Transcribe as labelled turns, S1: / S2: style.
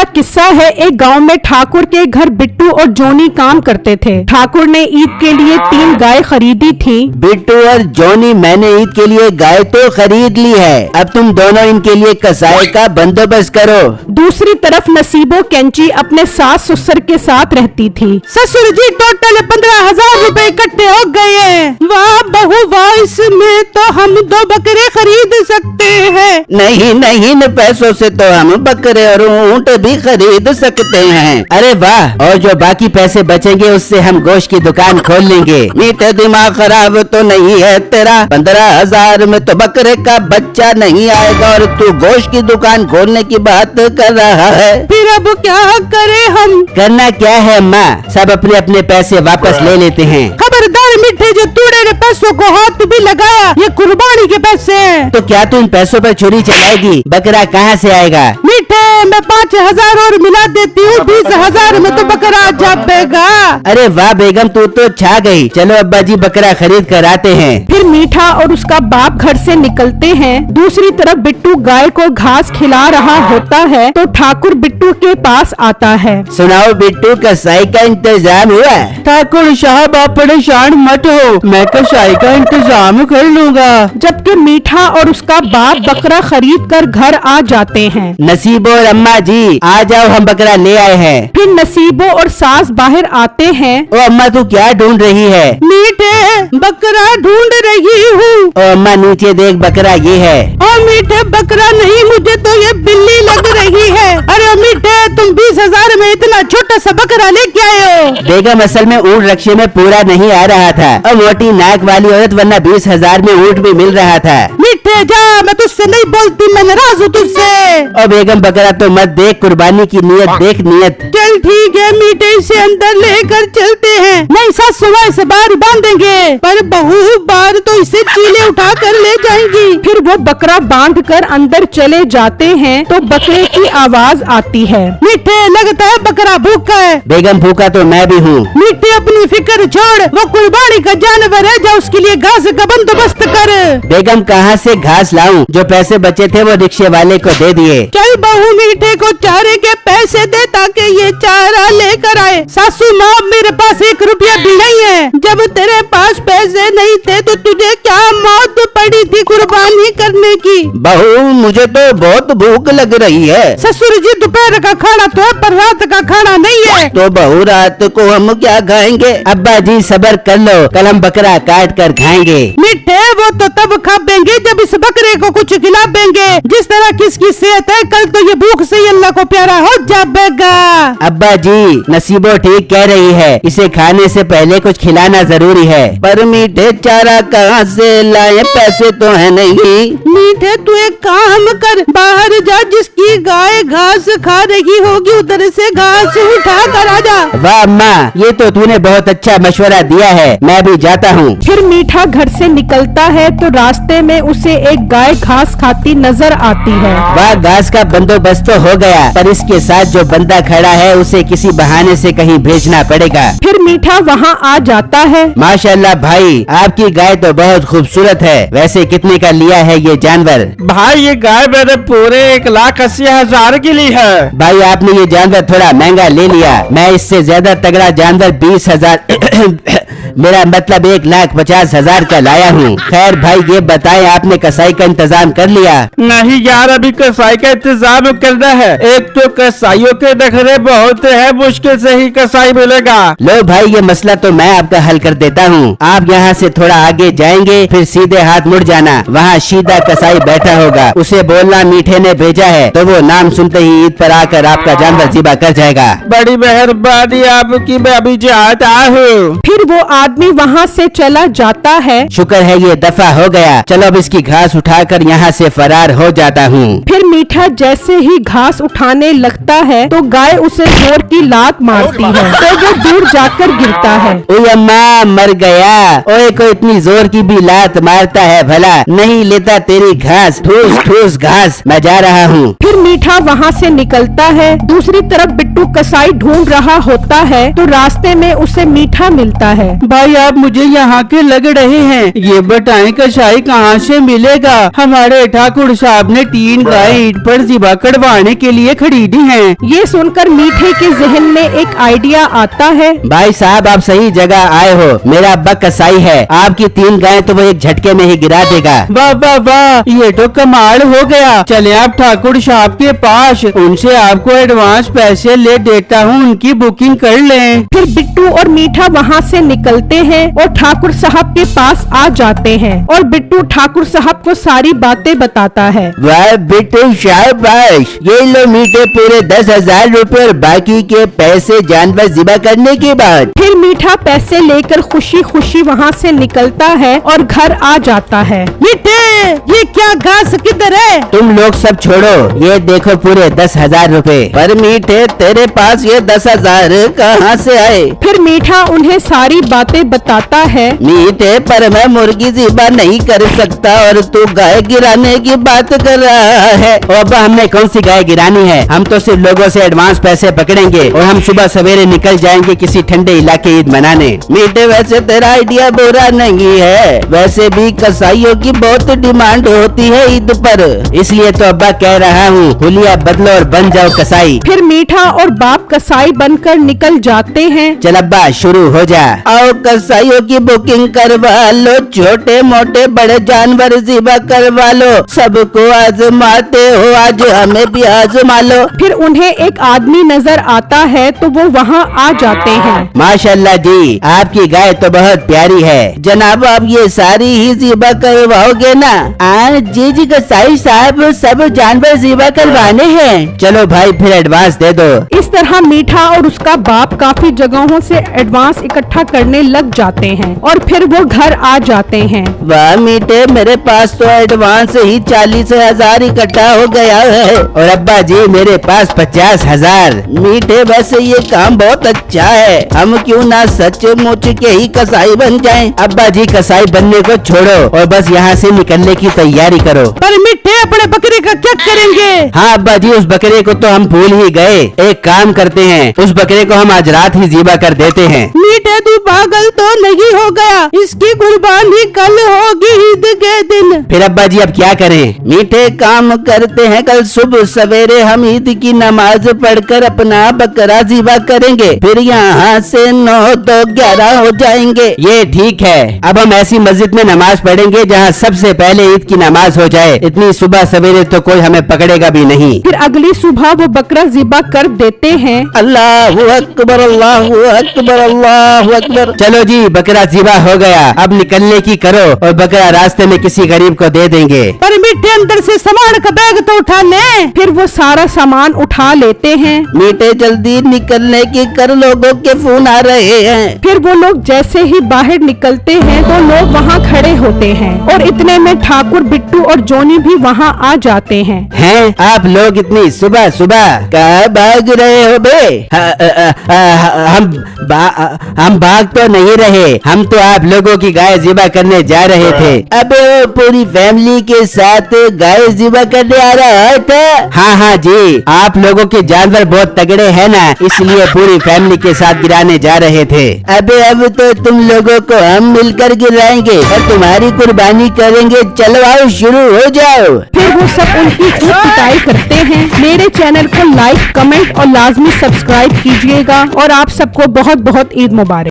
S1: का किस्सा है। एक गांव में ठाकुर के घर बिट्टू और जोनी काम करते थे। ठाकुर ने ईद के लिए 3 गाय खरीदी थी।
S2: बिट्टू और जोनी, मैंने ईद के लिए गाय तो खरीद ली है, अब तुम दोनों इनके लिए कसाई का बंदोबस्त करो।
S1: दूसरी तरफ नसीबो कैंची अपने सास ससुर के साथ रहती थी।
S3: ससुर जी टोटल 15,000 रुपए इकट्ठे हो गए हैं। वाह बहू वाह, इसमें तो हम 2 बकरे खरीद सकते हैं।
S2: नहीं नहीं, इन पैसों से तो हम बकरे और ऊंट भी खरीद सकते हैं। अरे वाह, और जो बाकी पैसे बचेंगे उससे हम गोश्त की दुकान खोल लेंगे। मीठे दिमाग खराब तो नहीं है तेरा? 15,000 में तो बकरे का बच्चा नहीं आएगा और तू गोश्त की दुकान खोलने की बात कर रहा है।
S3: फिर अब क्या करे हम?
S2: करना क्या है अम्मा, सब अपने अपने पैसे वापस ले लेते हैं।
S3: खबरदार मीठे, जो तूने ने पैसों को हाथ भी लगाया, ये कुर्बानी के पैसे हैं।
S2: तो क्या तू इन पैसों पर छुरी चलाएगी? बकरा कहाँ से आएगा?
S3: मीठे, मैं 5,000 और मिला देती हूँ, 20,000 में तो बकरा जापेगा।
S2: अरे वाह बेगम, तू तो छा गई। चलो अब्बा जी बकरा खरीद कर आते हैं।
S1: फिर मीठा और उसका बाप घर से निकलते हैं। दूसरी तरफ बिट्टू गाय को घास खिला रहा होता है तो ठाकुर बिट्टू के पास आता है।
S2: सुनाओ बिट्टू, कसाई का इंतजाम हुआ?
S3: ठाकुर साहब आप परेशान मत हो, मैं कसाई का इंतजाम कर लूँगा।
S1: जबकि मीठा और उसका बाप बकरा खरीद कर घर आ जाते हैं।
S2: नसीबो और अम्मा जी आ जाओ, हम बकरा ले आए हैं।
S1: फिर नसीबो और सास बाहर आते हैं।
S2: ओ अम्मा, तू क्या ढूंढ रही है?
S3: मीठे, बकरा ढूंढ रही हूँ।
S2: ओ अम्मा नीचे देख, बकरा ये है।
S3: और मीठे, बकरा नहीं, मुझे तो ये बिल्ली लग रही है। अरे मीठे, तुम 20,000 में इतना छोटा सा बकरा लेके आए हो?
S2: बेगम असल में ऊँट रक्शे में पूरा नहीं आ रहा था और मोटी नाक वाली औरत, वरना 20,000 में ऊँट भी मिल रहा था।
S3: मीठे जा, मैं तुझसे नहीं बोलती, मैं नाराज हूँ तुझसे।
S2: और बेगम बकरा तो मत देख, कुर्बानी की नियत देख, नियत।
S3: चल ठीक है मीठे, इसे अंदर लेकर चलते हैं। नहीं सास, सुबह से बाहर बांधेंगे, पर बहू बाहर तो इसे चीले उठा कर ले जाएंगी।
S1: फिर वो बकरा बांध कर अंदर चले जाते हैं तो बकरे की आवाज आती है।
S3: मीठे, लगता है बकरा भूखा है।
S2: बेगम भूखा तो मैं भी हूँ।
S3: मीठे, अपनी फिक्र छोड़, वो कुर्बानी का जानवर है, जा उसके लिए घास का बंदोबस्त कर।
S2: बेगम कहाँ से घास लाऊं? जो पैसे बचे थे वो रिक्शे वाले को दे दिए।
S3: चल बहू मीठे को चारे के पैसे दे ताकि ये चारा लेकर आए। सासू माँ, मेरे पास 1 रुपया भी नहीं है। जब तेरे पास पैसे नहीं थे तो तुझे क्या मौत पड़ी थी कुर्बानी करने की?
S2: बहू, मुझे तो बहुत भूख लग रही है।
S3: ससुर जी, दोपहर का खाना तो है पर रात का खाना नहीं है।
S2: तो बहू, रात को हम क्या खाएंगे? अब्बा जी सब्र कर लो, कल हम बकरा काट कर खाएंगे।
S3: मीठे, वो तो तब खा देंगे जब इस बकरे को कुछ खिला देंगे। जिस तरह किसकी सेहत है, कल तो ये भूख से अल्लाह को प्यारा हो जाएगा।
S2: अब्बा जी, नसीबो ठीक कह रही है, इसे खाने से पहले कुछ खिलाना जरूरी है। पर मीठे, चारा कहाँ से लाए? पैसे तो है नहीं।
S3: मीठे, तू एक काम कर, बाहर जा, जिसकी गाय घास खा रही होगी उधर से घास उठा कर आ जा।
S2: वाह अम्मा, ये तो तूने बहुत अच्छा मशवरा दिया है, मैं भी जाता हूँ।
S1: फिर मीठा घर से निकलता है तो रास्ते में उसे एक गाय घास खाती नजर आती है।
S2: वाह, घास का बंदोबस्त तो हो गया, पर इसके साथ जो बंदा खड़ा है उसे किसी बहाने से कहीं भेजना पड़ेगा।
S1: फिर मीठा वहाँ आ जाता है।
S2: माशाल्लाह भाई, आपकी गाय तो बहुत खूबसूरत है। वैसे कितने का लिया है ये जानवर?
S4: भाई ये गाय मैंने पूरे 1,80,000 की ली है।
S2: भाई आपने ये जानवर थोड़ा महंगा ले लिया, मैं इससे ज्यादा तगड़ा जानवर 20,000 मेरा मतलब 1,50,000 का लाया हूँ। खैर भाई, ये बताएं आपने कसाई का इंतजाम कर लिया?
S4: नहीं यार, अभी कसाई का इंतजाम करना है। एक तो कसाईयों के नखरे बहुत है, मुश्किल से ही कसाई मिलेगा।
S2: लो भाई, ये मसला तो मैं आपका हल कर देता हूँ। आप यहाँ से थोड़ा आगे जाएंगे, फिर सीधे हाथ मुड़ जाना, वहाँ सीधा कसाई बैठा होगा, उसे बोलना मीठे ने भेजा है, तो वो नाम सुनते ही ईद पर आकर आपका जानवर ज़िबा कर जाएगा।
S4: बड़ी मेहरबानी आपकी, मैं अभी जाता हूँ।
S1: फिर वो आदमी वहाँ से चला जाता है।
S2: शुक्र है ये दफा हो गया, चलो अब इसकी घास उठाकर यहाँ से फरार हो जाता हूँ।
S1: फिर मीठा जैसे ही घास उठाने लगता है तो गाय उसे जोर की लात मारती है तो वो दूर जाकर गिरता है।
S2: ओए अम्मा, मर गया। ओए, को इतनी जोर की भी लात मारता है भला? नहीं लेता तेरी घास, ठूस ठूस घास, मैं जा रहा हूँ।
S1: फिर मीठा वहाँ से निकलता है। दूसरी तरफ बिट्टू कसाई ढूंढ रहा होता है तो रास्ते में उसे मीठा मिलता है।
S4: भाई आप मुझे यहाँ के लग रहे हैं, ये बताएं कसाई कहाँ से मिलेगा? हमारे ठाकुर साहब ने 3 गाय ईद पर ज़िबा करवाने के लिए खरीदी हैं।
S1: ये सुनकर मीठे के जहन में एक आइडिया आता है।
S2: भाई साहब आप सही जगह आए हो, मेरा अब्बा कसाई है, आपकी 3 गाय तो वो एक झटके में ही गिरा देगा।
S4: वाह वाह वाह, ये तो कमाल हो गया। चले आप ठाकुर साहब के पास, उनसे आपको एडवांस पैसे ले देता हूँ, उनकी बुकिंग कर लें।
S1: फिर बिट्टू और मीठा वहाँ से निकलते हैं और ठाकुर साहब के पास आ जाते हैं और बिट्टू ठाकुर साहब को सारी बातें बताता है।
S2: वाह बिट्टू शाबाश, ये लो मीठे पूरे 10,000 रूपए और बाकी के पैसे जानवर ज़िबा करने के बाद।
S1: फिर मीठा पैसे लेकर खुशी खुशी वहाँ से निकलता है और घर आ जाता है।
S3: मीठे, ये क्या घास किधर है?
S2: तुम लोग सब छोड़ो, ये देखो पूरे 10,000 रूपए। पर मीठे तेरे पास ये 10,000 कहाँ से आए?
S1: फिर मीठा उन्हें सारी बातें बताता है।
S2: मीठे पर मैं मुर्गी ज़िबा नहीं कर सकता और तू गाय गिराने की बात कर रहा है। ओ अब्बा हमने कौन सी गाय गिरानी है, हम तो सिर्फ लोगों से एडवांस पैसे पकड़ेंगे और हम सुबह सवेरे निकल जाएंगे किसी ठंडे इलाके ईद मनाने। मीठे वैसे तेरा आइडिया बुरा नहीं है, वैसे भी कसाईयों की बहुत डिमांड होती है ईद पर, इसलिए तो अब्बा कह रहा हूँ हुलिया बदलो और बन जाओ कसाई।
S1: फिर मीठा और बाप कसाई बनकर निकल जाते हैं।
S2: चल अब्बा शुरू हो जा। आओ कसाईयों की बुकिंग करवा लो, छोटे मोटे बड़े जानवर ज़िबा करवा लो, सबको आजमाते हो, आज हमें भी आजमा लो।
S1: फिर उन्हें एक आदमी नजर आता है तो वो वहाँ आ जाते हैं।
S2: माशाल्लाह जी, आपकी गाय तो बहुत प्यारी है। जनाब आप ये सारी ही ज़िबा करवाओगे ना? जी जी कसाई साहब, सब जानवर ज़िबा करवाने हैं। चलो भाई फिर एडवांस दे दो।
S1: इस तरह मीठा और उसका बाप काफी जगहों से एडवांस इकट्ठा करने लग जाते हैं और फिर वो घर आ जाते हैं।
S2: वाह मीठे, मेरे पास तो एडवांस ही 40,000 इकट्ठा हो गया है और अब्बा जी मेरे पास 50,000। मीठे वैसे ये काम बहुत अच्छा है, हम क्यों ना सचमुच के ही कसाई बन जाएं? अब्बा जी कसाई बनने को छोड़ो और बस यहाँ से निकलने की तैयारी करो।
S3: पर मीठे अपने बकरे का क्या करेंगे?
S2: हाँ अब्बा जी, उस बकरे को तो हम भूल ही गए। एक काम करते हैं, उस बकरे को हम आज रात ही ज़िबा कर देते हैं।
S3: मीठे तू पागल तो नहीं हो गया? इसकी कुर्बानी कल होगी ईद के दिन।
S2: फिर अब्बा जी अब क्या करें? मीठे काम करते हैं, कल सुबह सवेरे हम ईद की नमाज पढ़कर अपना बकरा ज़िबा करेंगे, फिर यहाँ से 9 तो 11 हो जाएंगे। ये ठीक है, अब हम ऐसी मस्जिद में नमाज पढ़ेंगे जहाँ सबसे पहले ईद की नमाज हो जाए, इतनी सुबह सवेरे तो कोई हमें पकड़ेगा भी नहीं।
S1: फिर अगली सुबह वो बकरा ज़िबा कर देते हैं।
S2: अल्लाहु अकबर, अल्लाहु अकबर, अल्लाहु अकबर। चलो जी बकरा ज़िबा हो गया, अब निकलने की करो और बकरा रास्ते में किसी गरीब को दे देंगे।
S3: पर मीठे अंदर से सामान का बैग तो उठा ले।
S1: फिर वो सारा सामान उठा लेते हैं।
S2: मीठे जल्दी निकलने की कर, लोगों के फोन आ रहे हैं।
S1: फिर वो लोग जैसे ही बाहर निकलते हैं तो लोग वहाँ खड़े होते हैं और इतने में ठाकुर, बिट्टू और जोनी भी वहाँ आ जाते हैं।
S2: हैं आप लोग इतनी सुबह सुबह कहाँ भाग रहे हो बे? हम भाग तो नहीं रहे, हम तो आप लोगों की गाय ज़िबा करने जा रहे थे। अब पूरी फैमिली के साथ गाय ज़िबा करने आ रहा था। हाँ हाँ जी, आप लोगों के जानवर बहुत तगड़े हैं ना, इसलिए पूरी फैमिली के साथ गिराने जा रहे थे। अब तो तुम लोगों को हम मिलकर गिराएंगे और तुम्हारी कुर्बानी करेंगे। चलो आओ शुरू हो जाओ।
S1: फिर वो सब उनकी खूब पिटाई करते हैं। मेरे चैनल को लाइक, कमेंट और लाजमी सब्सक्राइब कीजिएगा और आप सबको बहुत बहुत ईद मुबारक।